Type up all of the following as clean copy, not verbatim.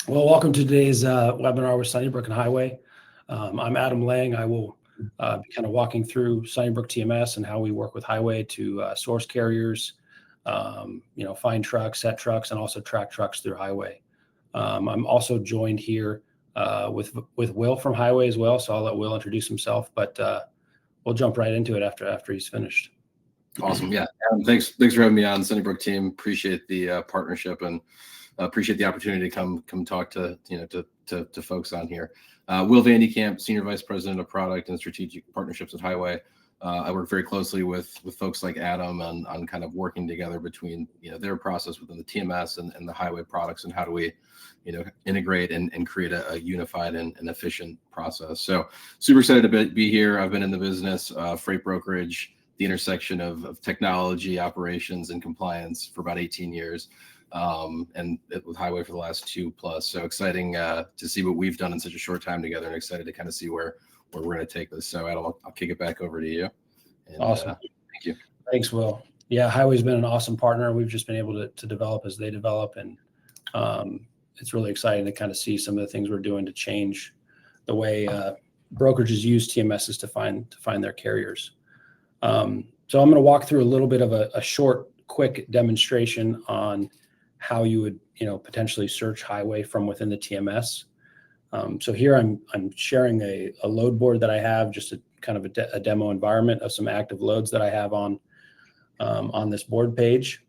Well, welcome to today's webinar with Sunnybrook and Highway. I'm Adam Lang. I will be kind of walking through Sunnybrook TMS and how we work with Highway to source carriers, find trucks, set trucks, and also track trucks through Highway. I'm also joined here with Will from Highway as well, so I'll let Will introduce himself, but we'll jump right into it after he's finished. Awesome. Yeah. Thanks for having me on the Sunnybrook team. Appreciate the partnership and appreciate the opportunity to come talk to folks on here. Will Van Camp, Senior Vice President of Product and Strategic Partnerships at Highway. I work very closely with folks like Adam on kind of working together between their process within the TMS and the Highway products, and how do we integrate and create a unified and efficient process. So super excited to be here. I've been in the business, freight brokerage, the intersection of technology, operations, and compliance for about 18 years. And with Highway for the last 2+. So exciting to see what we've done in such a short time together, and excited to kind of see where we're going to take this. So Adam, I'll kick it back over to you. And, awesome. Thank you. Thanks, Will. Yeah, Highway's been an awesome partner. We've just been able to develop as they develop, and it's really exciting to kind of see some of the things we're doing to change the way brokerages use TMSs to find their carriers. So I'm going to walk through a little bit of a short, quick demonstration on how you would, potentially search Highway from within the TMS. So here I'm sharing a load board that I have, just a kind of a demo environment of some active loads that I have on this board page.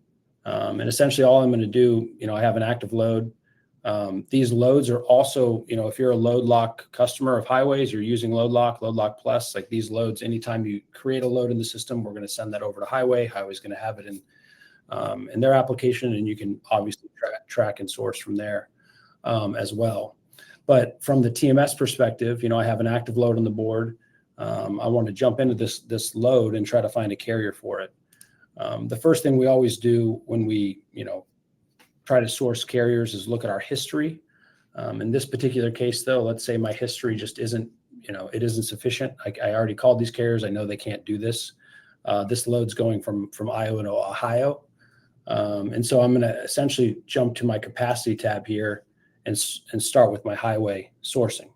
And essentially all I'm going to do, I have an active load. These loads are also, if you're a load lock customer of Highways, you're using load lock plus, like these loads, anytime you create a load in the system, we're going to send that over to Highway. Highway's going to have it in their application, and you can obviously track and source from there as well. But from the TMS perspective, I have an active load on the board. I want to jump into this load and try to find a carrier for it. The first thing we always do when we, try to source carriers is look at our history. In this particular case, though, let's say my history just isn't, it isn't sufficient. I already called these carriers. I know they can't do this. This load's going from Iowa to Ohio. And so I'm going to essentially jump to my capacity tab here and start with my Highway sourcing.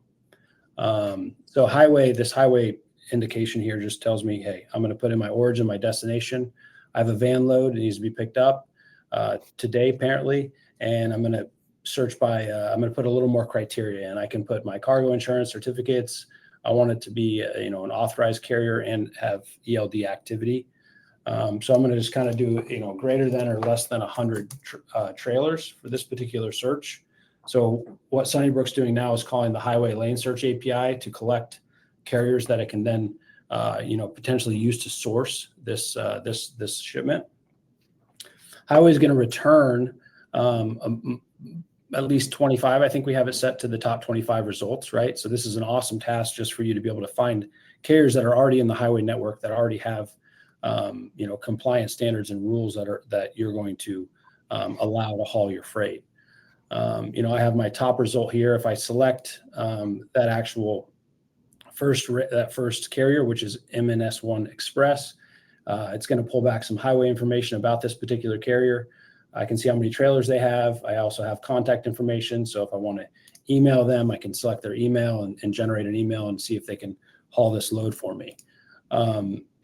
So this Highway indication here just tells me, hey, I'm going to put in my origin, my destination. I have a van load. It needs to be picked up today, apparently. And I'm going to search by, I'm going to put a little more criteria, and I can put my cargo insurance certificates. I want it to be, an authorized carrier and have ELD activity. So I'm going to just kind of do, greater than or less than 100 trailers for this particular search. So what Sunnybrook's doing now is calling the Highway Lane Search API to collect carriers that it can then, potentially use to source this shipment. Highway is going to return at least 25. I think we have it set to the top 25 results, right? So this is an awesome task just for you to be able to find carriers that are already in the Highway network, that already have compliance standards and rules that you're going to allow to haul your freight. I have my top result here. If I select that actual first carrier, which is MNS1 Express, it's going to pull back some Highway information about this particular carrier. I can see how many trailers they have. I also have contact information. So if I want to email them, I can select their email and generate an email and see if they can haul this load for me.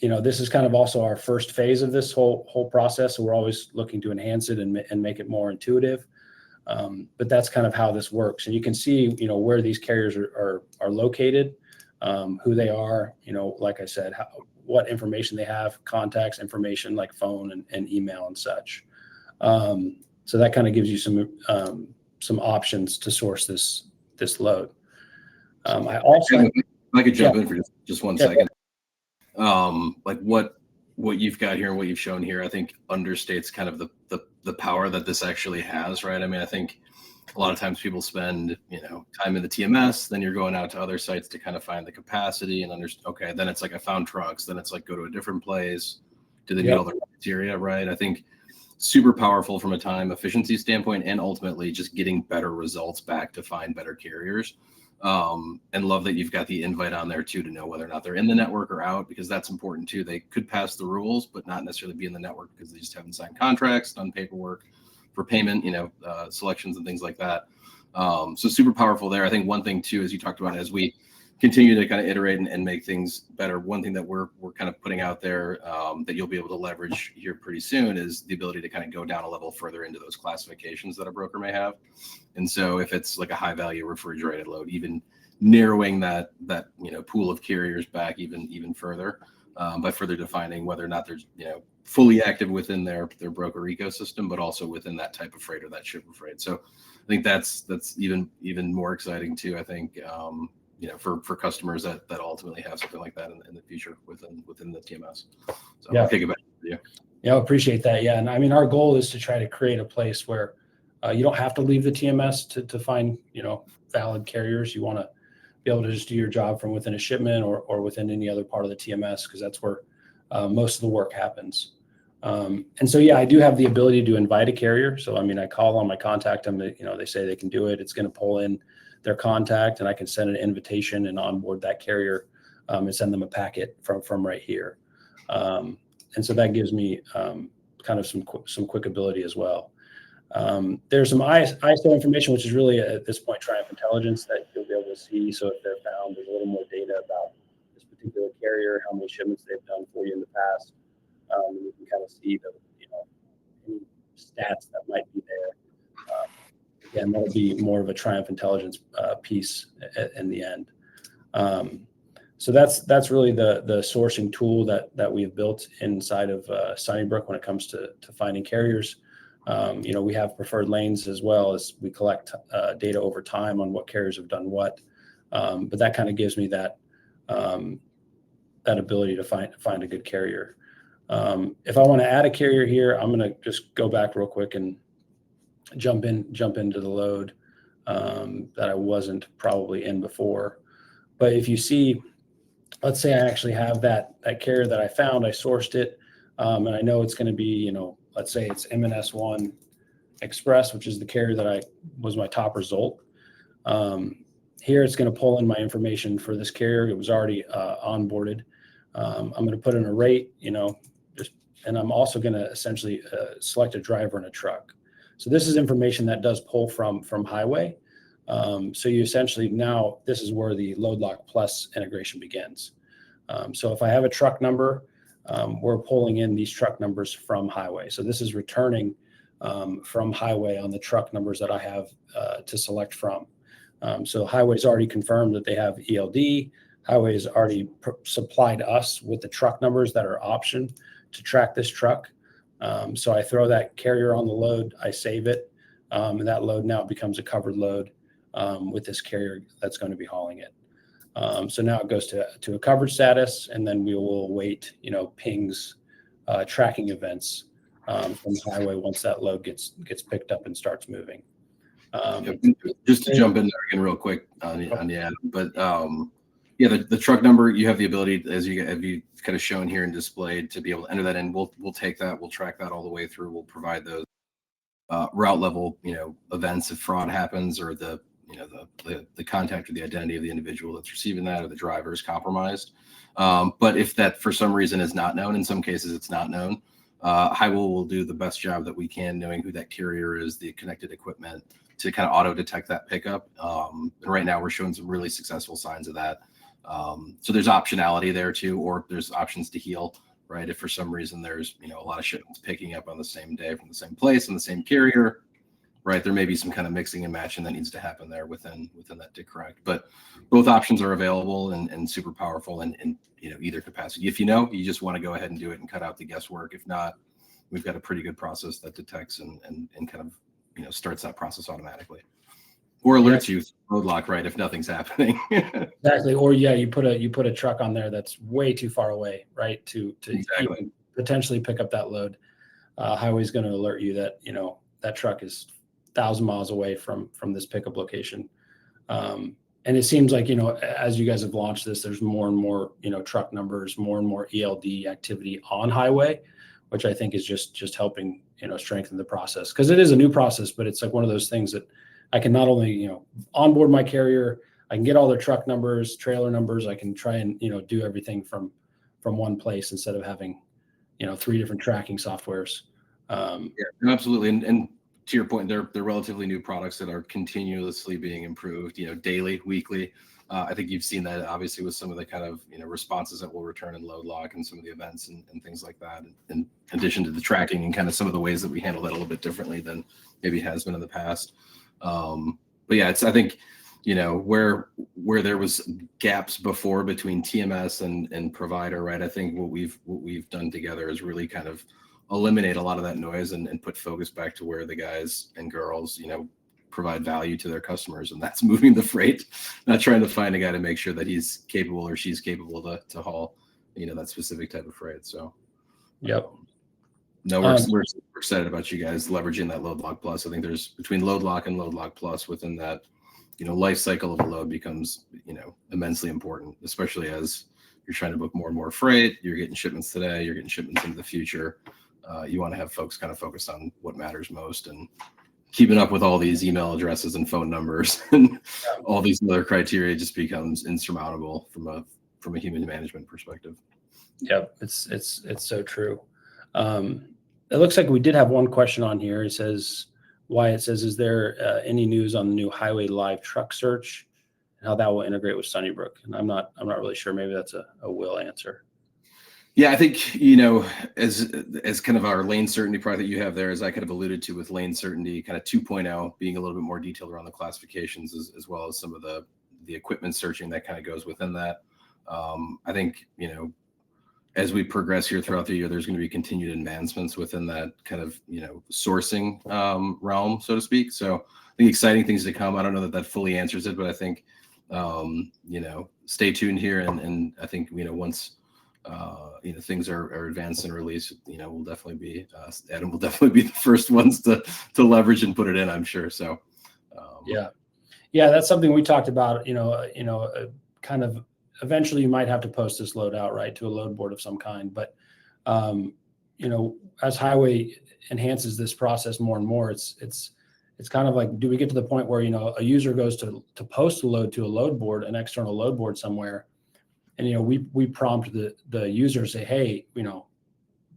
This is kind of also our first phase of this whole process. So we're always looking to enhance it and make it more intuitive. But that's kind of how this works. And you can see, where these carriers are located, who they are, like I said, what information they have, contacts information like phone and email and such. So that kind of gives you some options to source this load. I also, if I could jump in for just 1 second. Like what you've got here and what you've shown here, I think understates kind of the power that this actually has, right? I mean, I think a lot of times people spend, time in the TMS, then you're going out to other sites to kind of find the capacity and okay, then it's like I found trucks, then it's like go to a different place. Do they meet all the criteria, right? I think super powerful from a time efficiency standpoint, and ultimately just getting better results back to find better carriers. And love that you've got the invite on there too, to know whether or not they're in the network or out, because that's important too. They could pass the rules, but not necessarily be in the network because they just haven't signed contracts, done paperwork for payment, selections and things like that. So super powerful there. I think one thing too, as you talked about, as we continue to kind of iterate and make things better, one thing that we're kind of putting out there that you'll be able to leverage here pretty soon is the ability to kind of go down a level further into those classifications that a broker may have. And so if it's like a high value refrigerated load, even narrowing that pool of carriers back even further by further defining whether or not they're fully active within their broker ecosystem, but also within that type of freight or that shipper freight. So I think that's even more exciting too. I think for customers that ultimately have something like that in the future within the TMS. So Yeah. I'll kick it back to you. Yeah, I appreciate that. Yeah, and I mean, our goal is to try to create a place where you don't have to leave the TMS to find valid carriers. You want to be able to just do your job from within a shipment or within any other part of the TMS, because that's where most of the work happens. And so, yeah, I do have the ability to invite a carrier. So, I mean, I call them, I contact them, they say they can do it. It's going to pull in their contact, and I can send an invitation and onboard that carrier and send them a packet from right here. And so that gives me kind of some quick ability as well. There's some ISO information, which is really at this point Triumph Intelligence that you'll be able to see. So if they're found, there's a little more data about this particular carrier, how many shipments they've done for you in the past. And you can kind of see any stats that might be there. Again, that'll be more of a Triumph Intelligence piece in the end. So that's really the sourcing tool that we've built inside of Sunnybrook when it comes to finding carriers. We have preferred lanes as well, as we collect data over time on what carriers have done what. But that kind of gives me that ability to find a good carrier. If I want to add a carrier here, I'm going to just go back real quick and jump into the load that I wasn't probably in before. But if you see, let's say I actually have that carrier that I found, I sourced it, and I know it's going to be, let's say it's MNS1 Express, which is the carrier that was my top result. Here it's going to pull in my information for this carrier. It was already onboarded. I'm going to put in a rate, and I'm also going to essentially select a driver and a truck. So this is information that does pull from Highway. So you essentially, now this is where the LoadLock Plus integration begins. So if I have a truck number, we're pulling in these truck numbers from Highway. So this is returning from Highway on the truck numbers that I have to select from. So Highway's already confirmed that they have ELD. Highway's already supplied us with the truck numbers that are optioned to track this truck. So I throw that carrier on the load, I save it, and that load now becomes a covered load with this carrier that's going to be hauling it. So now it goes to a covered status, and then we will await, pings, tracking events from Highway once that load gets picked up and starts moving. Just to jump in there again real quick on the ad, but the truck number, you have the ability, as you kind of shown here and displayed, to be able to enter that in. We'll take that, we'll track that all the way through. We'll provide those route level, events if fraud happens, or the contact or the identity of the individual that's receiving that, or the driver is compromised. But if that for some reason is not known, in some cases it's not known, Highway will do the best job that we can, knowing who that carrier is, the connected equipment, to kind of auto detect that pickup. And right now we're showing some really successful signs of that. So there's optionality there too, or there's options to heal, right? If for some reason there's, a lot of shipments picking up on the same day from the same place and the same carrier, right? There may be some kind of mixing and matching that needs to happen there within that to correct. But both options are available and super powerful in either capacity. If you just want to go ahead and do it and cut out the guesswork. If not, we've got a pretty good process that detects and kind of starts that process automatically, or alerts you road lock, right, if nothing's happening. Exactly. Or you put a truck on there that's way too far away, right, to Exactly. potentially pick up that load. Highway's going to alert you that that truck is 1,000 miles away from this pickup location. And it seems like, as you guys have launched this, there's more and more, truck numbers, more and more ELD activity on Highway, which I think is just helping, strengthen the process. Because it is a new process, but it's like one of those things that I can not only, onboard my carrier, I can get all their truck numbers, trailer numbers. I can try and, do everything from one place instead of having, 3 different tracking softwares. Yeah, absolutely. And to your point, they're relatively new products that are continuously being improved, daily, weekly. I think you've seen that obviously with some of the kind of, responses that will return in load lock and some of the events and things like that, in addition to the tracking and kind of some of the ways that we handle that a little bit differently than maybe has been in the past. But yeah, I think, where there was gaps before between TMS and provider, right? I think what we've done together is really kind of eliminate a lot of that noise and put focus back to where the guys and girls, provide value to their customers, and that's moving the freight, not trying to find a guy to make sure that he's capable or she's capable to haul, that specific type of freight. So, yep. No, we're super excited about you guys leveraging that Load Lock Plus. I think there's between Load Lock and Load Lock Plus within that, life cycle of a load becomes, immensely important, especially as you're trying to book more and more freight. You're getting shipments today, you're getting shipments into the future. You want to have folks kind of focused on what matters most, and keeping up with all these email addresses and phone numbers and all these other criteria just becomes insurmountable from a human management perspective. Yep, it's so true. It looks like we did have one question on here. It says, Wyatt says, is there any news on the new highway live truck search and how that will integrate with Sunnybrook? And I'm not really sure. Maybe that's a Will answer. Yeah, I think, as kind of our lane certainty product that you have there, as I kind of alluded to with lane certainty kind of 2.0, being a little bit more detailed around the classifications as well as some of the equipment searching that kind of goes within that. I think, as we progress here throughout the year, there's going to be continued advancements within that kind of, sourcing realm, so to speak. So I think exciting things to come. I don't know that fully answers it, but I think, stay tuned here. And I think, once, things are advanced and released, we'll definitely be, Adam will definitely be the first ones to leverage and put it in, I'm sure. So, yeah, that's something we talked about, kind of eventually you might have to post this load out, right, to a load board of some kind. But, as Highway enhances this process more and more, it's kind of like, do we get to the point where, a user goes to post a load to a load board, an external load board somewhere, and, we prompt the user, say, hey,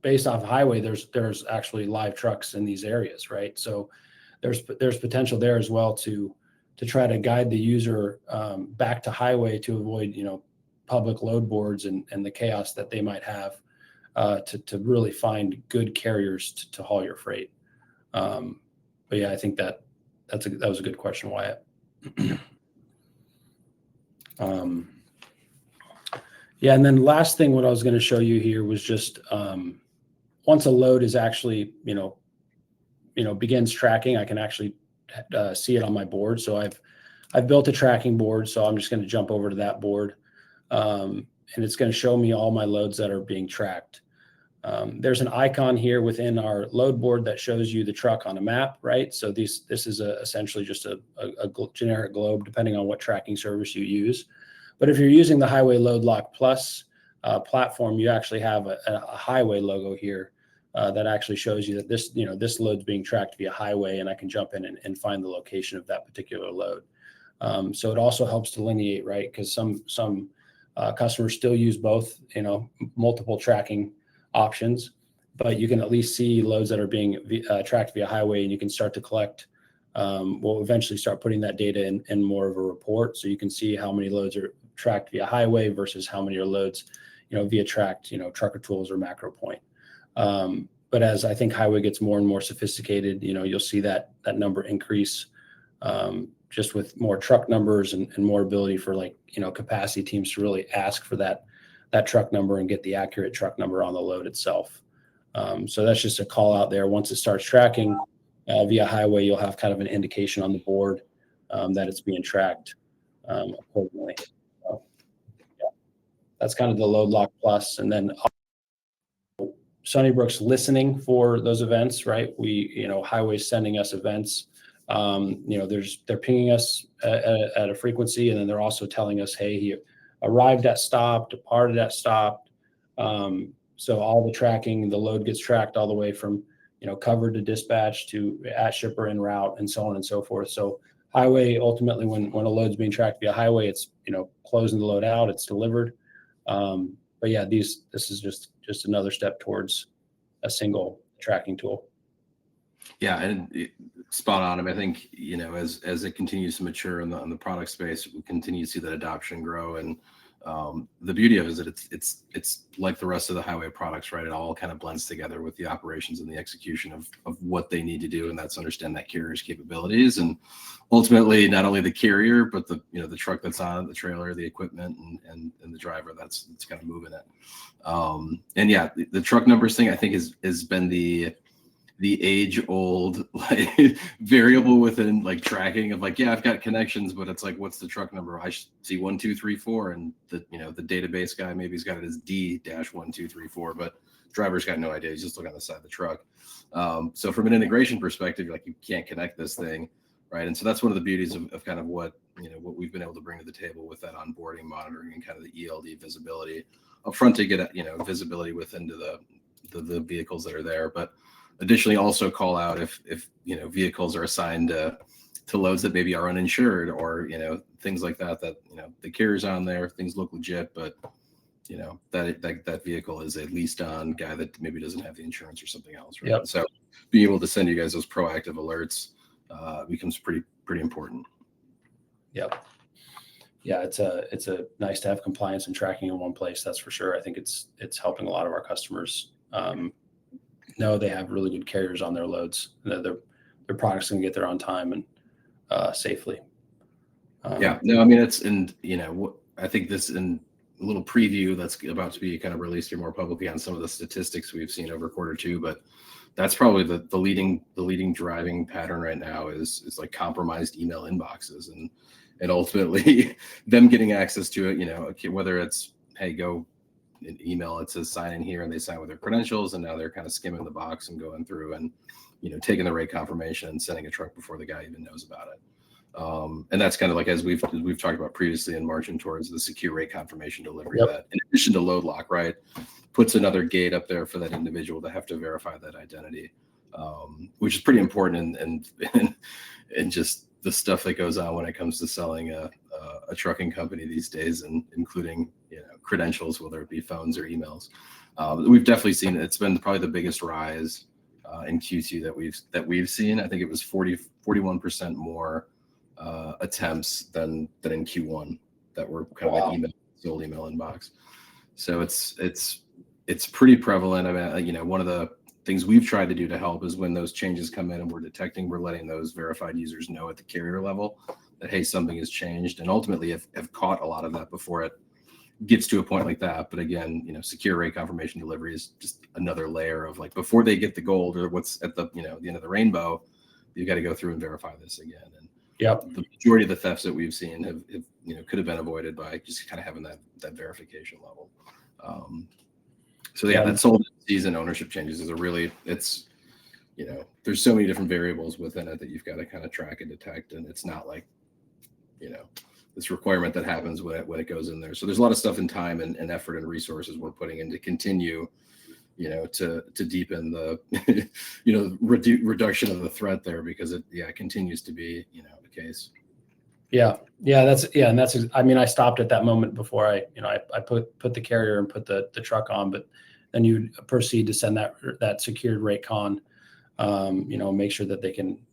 based off of Highway, there's actually live trucks in these areas, right? So there's potential there as well to try to guide the user back to Highway to avoid, public load boards and the chaos that they might have, to really find good carriers to haul your freight. But yeah, I think that was a good question, Wyatt. Yeah, and then last thing, what I was going to show you here was just once a load is actually, begins tracking, I can actually see it on my board. So I've built a tracking board, so I'm just going to jump over to that board, and it's going to show me all my loads that are being tracked. There's an icon here within our load board that shows you the truck on a map, right? So this is essentially just a generic globe, depending on what tracking service you use. But if you're using the Highway Load Lock Plus platform, you actually have a Highway logo here that actually shows you that this load's being tracked via Highway, and I can jump in and find the location of that particular load. So it also helps delineate, right? Because some customers still use both, multiple tracking options, but you can at least see loads that are being tracked via Highway, and you can start to collect. We'll eventually start putting that data in more of a report, so you can see how many loads are tracked via Highway versus how many are loads, via tracked, Trucker Tools or Macro Point. But as I think Highway gets more and more sophisticated, you'll see that number increase, just with more truck numbers and more ability for capacity teams to really ask for that truck number and get the accurate truck number on the load itself. So that's just a call out there. Once it starts tracking via Highway, you'll have kind of an indication on the board that it's being tracked accordingly. So, yeah, that's kind of the Load Lock Plus. And then Sunnybrook's listening for those events, right? Highway's sending us events. They're pinging us at a frequency, and then they're also telling us, hey, he arrived at stop, departed at stop. So all the tracking, the load gets tracked all the way from, covered to dispatch to at shipper en route, and so on and so forth. So Highway, ultimately, when a load's being tracked via Highway, it's, closing the load out, it's delivered. But yeah, this is just another step towards a single tracking tool. Yeah, and spot on. I mean, I think, as it continues to mature in the product space, we continue to see that adoption grow. And the beauty of it is that it's like the rest of the highway products, right? It all kind of blends together with the operations and the execution of what they need to do, and that's understand that carrier's capabilities, and ultimately not only the carrier, but the the truck that's on it, the trailer, the equipment, and the driver that's kind of moving it. And yeah, the truck numbers thing, I think has been the age-old like variable within like tracking of like, yeah, I've got connections, but it's like, what's the truck number? I should see 1, 2, 3, 4, and the the database guy maybe he's got it as D-1, 2, 3, 4, but driver's got no idea. He's just looking on the side of the truck. So from an integration perspective, like you can't connect this thing, right? And so that's one of the beauties of kind of what what we've been able to bring to the table with that onboarding, monitoring, and kind of the ELD visibility up front to get visibility within the vehicles that are there, but additionally also call out if vehicles are assigned to loads that maybe are uninsured, or things like that the carrier's on there, things look legit, but that vehicle is a leased on guy that maybe doesn't have the insurance or something else, right? Yep. So being able to send you guys those proactive alerts becomes pretty important. Yep. Yeah, it's a nice to have compliance and tracking in one place, that's for sure. I think it's helping a lot of our customers know they have really good carriers on their loads, and that their products can get there on time and safely. Yeah, no, I mean, it's, and I think this in a little preview that's about to be kind of released here more publicly on some of the statistics we've seen over Q2, but that's probably the leading driving pattern right now is like compromised email inboxes, and ultimately them getting access to it, whether it's, hey, go email, it says sign in here, and they sign with their credentials, and now they're kind of skimming the box and going through and taking the rate confirmation and sending a truck before the guy even knows about it. And that's kind of like, as we've talked about previously, in marching towards the secure rate confirmation delivery. Yep. That, in addition to load lock, right, puts another gate up there for that individual to have to verify that identity, which is pretty important, and just the stuff that goes on when it comes to selling a trucking company these days, and including credentials, whether it be phones or emails. We've definitely seen it. It's been probably the biggest rise in Q2 that we've seen. I think it was 41% more attempts than in Q1 that were kind of like the old email inbox. So it's pretty prevalent. I mean, one of the things we've tried to do to help is when those changes come in and we're letting those verified users know at the carrier level that, hey, something has changed, and ultimately have caught a lot of that before it gets to a point like that. But again, secure rate confirmation delivery is just another layer of like, before they get the gold or what's at the the end of the rainbow, you've got to go through and verify this again. And the majority of the thefts that we've seen have could have been avoided by just kind of having that verification level. So yeah, that sold season ownership changes is there's so many different variables within it that you've got to kind of track and detect, and it's not like this requirement that happens when it goes in there. So there's a lot of stuff in time and effort and resources we're putting in to continue to deepen the reduction of the threat there, because it continues to be the case. And that's I mean, I stopped at that moment before I put the carrier and put the truck on, but then you proceed to send that secured rate con, make sure that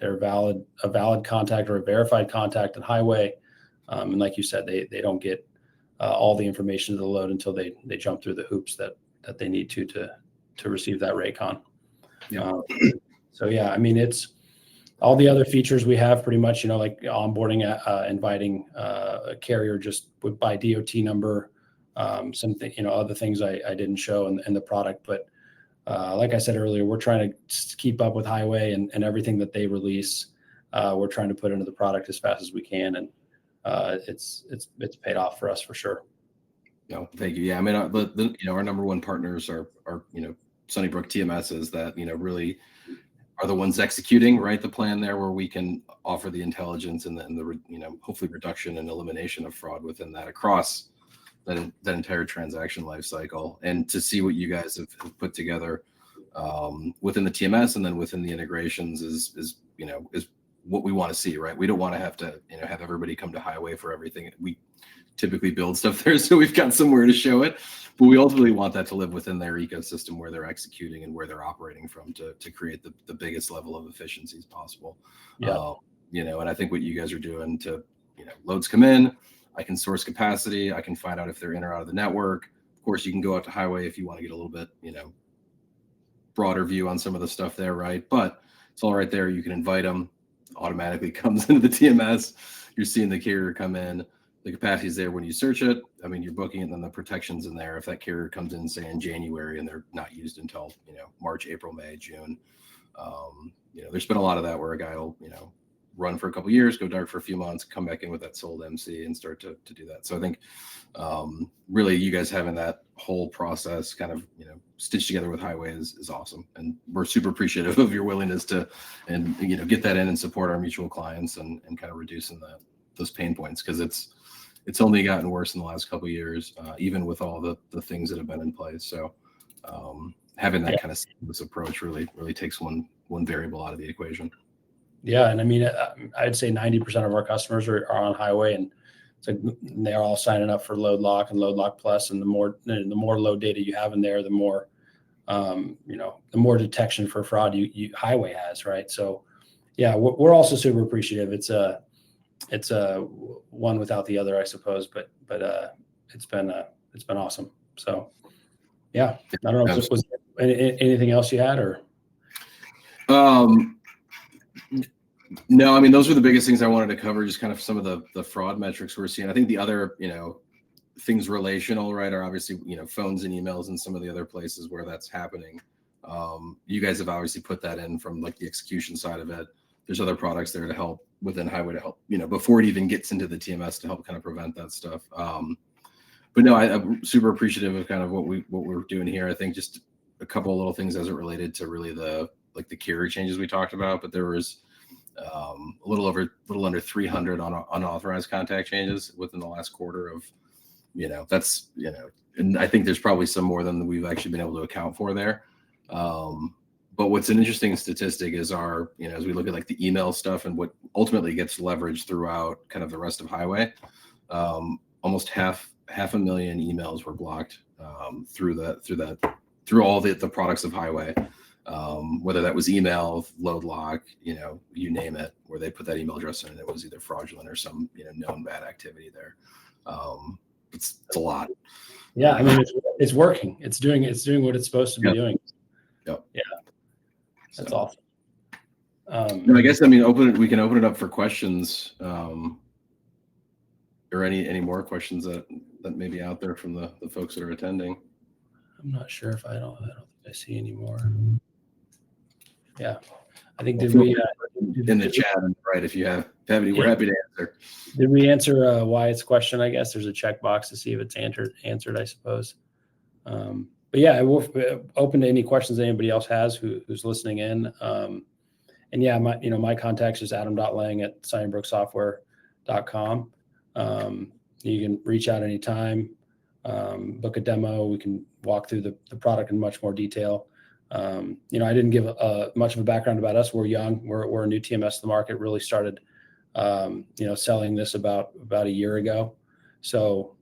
they're a valid contact or a verified contact in highway. And like you said, they don't get all the information to the load until they jump through the hoops that they need to receive that rate con. So yeah, I mean, it's all the other features we have pretty much, like onboarding, inviting a carrier just by DOT number, something, other things I didn't show in the product. But like I said earlier, we're trying to keep up with highway and everything that they release. We're trying to put into the product as fast as we can. And it's paid off for us for sure. No, thank you. Yeah. I mean, our number one partners are Sunnybrook TMSs that, really are the ones executing, right, the plan there, where we can offer the intelligence and the hopefully reduction and elimination of fraud within that across that entire transaction life cycle. And to see what you guys have put together within the TMS and then within the integrations is what we want to see, right? We don't want to have to, have everybody come to Highway for everything. We typically build stuff there, so we've got somewhere to show it, but we ultimately want that to live within their ecosystem where they're executing and where they're operating from to create the biggest level of efficiencies possible. Yeah. And I think what you guys are doing to, loads come in, I can source capacity, I can find out if they're in or out of the network. Of course, you can go out to Highway if you want to get a little bit, broader view on some of the stuff there, right? But it's all right there. You can invite them, automatically comes into the TMS. You're seeing the carrier come in. The capacity is there when you search it. I mean, you're booking it, and then the protection's in there. If that carrier comes in, say in January, and they're not used until, March, April, May, June, there's been a lot of that where a guy will, run for a couple of years, go dark for a few months, come back in with that sold MC and start to do that. So I think really you guys having that whole process kind of, stitched together with Highway is awesome. And we're super appreciative of your willingness to, and, get that in and support our mutual clients and kind of reducing those pain points. Cause it's only gotten worse in the last couple of years, even with all the things that have been in place. So having that kind of seamless approach really takes one variable out of the equation. Yeah. And I mean, I'd say 90% of our customers are on Highway, and it's like they're all signing up for Load Lock and Load Lock Plus. And the more load data you have in there, the more, the more detection for fraud you Highway has. Right. So yeah, we're also super appreciative. It's a one without the other, I suppose, but it's been awesome. So yeah, I don't know if was anything else you had or. No, I mean, those were the biggest things I wanted to cover, just kind of some of the fraud metrics we're seeing. I think the other, things relational, right, are obviously, phones and emails and some of the other places where that's happening. You guys have obviously put that in from like the execution side of it. There's other products there to help within Highway to help, before it even gets into the TMS to help kind of prevent that stuff. But no, I'm super appreciative of kind of what we're doing here. I think just a couple of little things as it related to really the carrier changes we talked about, but there was a little under 300 on unauthorized contact changes within the last quarter of, that's, and I think there's probably some more than we've actually been able to account for there. But what's an interesting statistic is our, as we look at like the email stuff and what ultimately gets leveraged throughout kind of the rest of Highway, almost half a million emails were blocked through all the products of Highway. Whether that was email, Load Lock, you name it, where they put that email address in and it was either fraudulent or some, known bad activity there. It's a lot. Yeah. I mean, it's working. It's doing what it's supposed to be doing. Yep. Yeah. That's awesome. I guess, I mean, we can open it up for questions, or any more questions that may be out there from the folks that are attending. I'm not sure if I don't think I see any more. Yeah, I think in the chat, right? If you have any, we're happy to answer. Did we answer Wyatt's question? I guess there's a checkbox to see if it's answered, I suppose. But yeah, we're open to any questions anybody else has who's listening in. And yeah, my contacts is adam.lang@sunnybrooksoftware.com. You can reach out anytime, book a demo. We can walk through the product in much more detail. I didn't give much of a background about us. We're young. We're a new TMS to the market. Really started, selling this about a year ago. So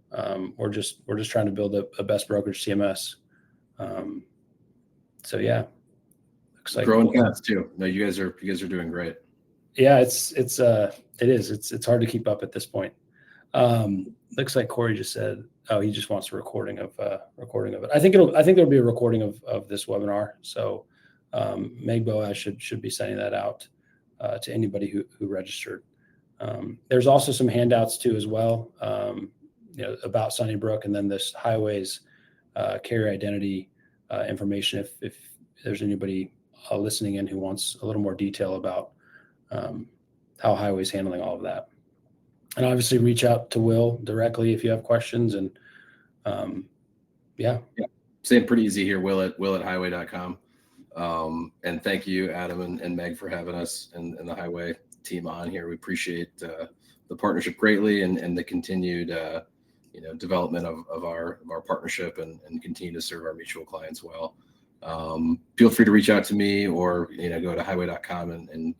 we're just trying to build a best brokerage TMS. So yeah, looks like growing fast too. No, you guys are doing great. Yeah, it is. It's hard to keep up at this point. Looks like Corey just said, he just wants a recording of it. I think there'll be a recording of this webinar. So Meg Boaz should be sending that out to anybody who registered. There's also some handouts too as well, about Sunnybrook, and then this Highway's carrier identity information. If there's anybody listening in who wants a little more detail about how Highway's handling all of that. And obviously reach out to Will directly if you have questions. And same, pretty easy here. Will@highway.com. And thank you, Adam and Meg, for having us and the Highway team on here. We appreciate the partnership greatly and the continued development of our partnership and continue to serve our mutual clients well. Feel free to reach out to me, or go to highway.com and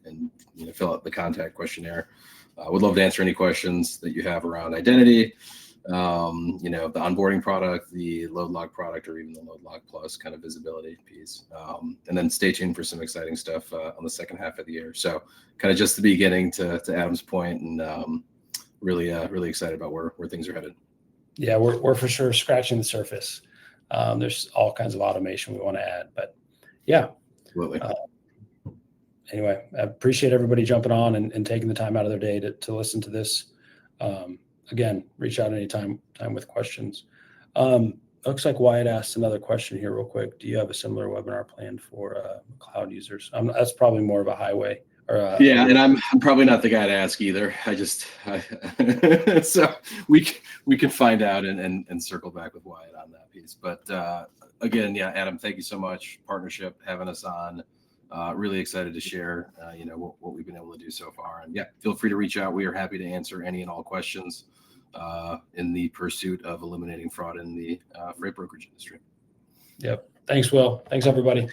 fill out the contact questionnaire. Would love to answer any questions that you have around identity, the onboarding product, the load log product, or even the load log plus kind of visibility piece. And then stay tuned for some exciting stuff on the second half of the year. So kind of just the beginning to Adam's point, and really excited about where things are headed. Yeah, we're for sure scratching the surface. There's all kinds of automation we want to add, but yeah. Absolutely. Anyway, I appreciate everybody jumping on and taking the time out of their day to listen to this. Again, reach out anytime with questions. Looks like Wyatt asked another question here real quick. Do you have a similar webinar planned for cloud users? That's probably more of a highway. And I'm probably not the guy to ask either. So we can find out and circle back with Wyatt on that piece. But again, yeah, Adam, thank you so much. Partnership, having us on. Really excited to share, what we've been able to do so far. And yeah, feel free to reach out. We are happy to answer any and all questions in the pursuit of eliminating fraud in the freight brokerage industry. Yep. Thanks, Will. Thanks, everybody.